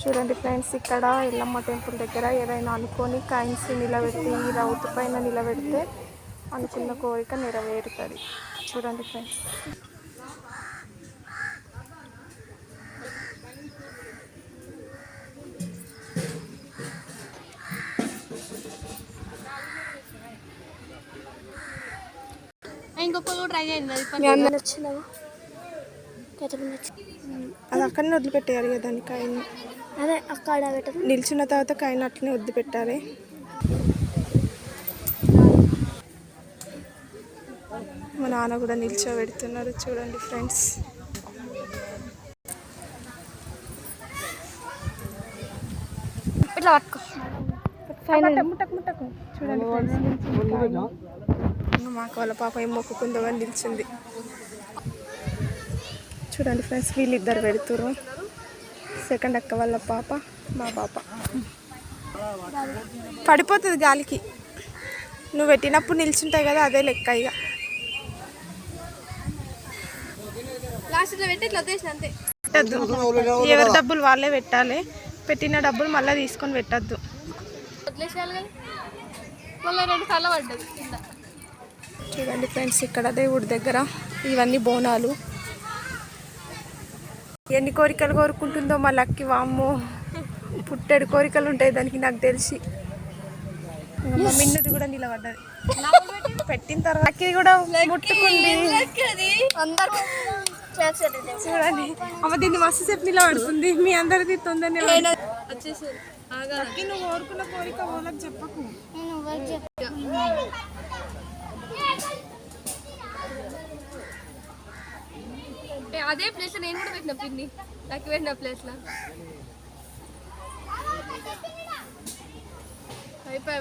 చూడండి ఫ్రెండ్స్, ఇక్కడ ఎల్లమ్మ టెంపుల్ దగ్గర ఏదైనా అనుకొని కాయిన్స్ నిలబెట్టి ఈ రౌతు పైన నిలబెడితే అనుకున్న కోరిక నెరవేరుతుంది. చూడండి ఫ్రెండ్స్. ఇంకొకరు కూడా ట్రై చేయండి. అది అక్కడనే వదిలిపెట్టేయాలి కదా దాన్ని కాయని. అదే అక్కడ పెట్టదు. నిల్చున్న తర్వాత కాయని అట్లనే వదిలిపెట్టాలి. మా నాన్న కూడా నిల్చోబెడుతున్నారు. చూడండి ఫ్రెండ్స్. ఇట్లా పట్టుకో. ముట్టకు. చూడండి ఫ్రెండ్స్, మాకు వాళ్ళ పాప ఏం మొక్కుకుందో అని నిల్చుంది. చూడండి ఫ్రెండ్స్, వీళ్ళిద్దరు పెడుతురు. సెకండ్ అక్క వాళ్ళ పాప, మా పాప. పడిపోతుంది గాలికి. నువ్వు పెట్టినప్పుడు నిల్చుంటాయి కదా, అదే లెక్క. ఇక పెట్టద్దు, ఎవరి డబ్బులు వాళ్ళే పెట్టాలి. పెట్టిన డబ్బులు మళ్ళీ తీసుకొని పెట్టద్దు. చూడండి ఫ్రెండ్స్, ఇక్కడ దేవుడి దగ్గర ఇవన్నీ బోనాలు. ఎన్ని కోరికలు కోరుకుంటుందో మా లక్కి. వామ్మో, పుట్టెడు కోరికలు ఉంటాయి దానికి, నాకు తెలిసి. మా మిన్నది కూడా నిలబడ్డది. పెట్టిన తర్వాత లక్కి కూడా ముట్టుకుంది. చూడండి అమ్మ, దీన్ని మస్తు సేపు నిలబడుతుంది. మీ అందరిది తొందరనే లక్కి. నువ్వు కోరుకున్న కోరిక వాళ్ళకి చెప్పకు. అదే ప్లేస్ లో నేను కూడా పెట్టిన పిన్ని, లక్కి పెట్టిన ప్లేస్ లో అయిపోయి.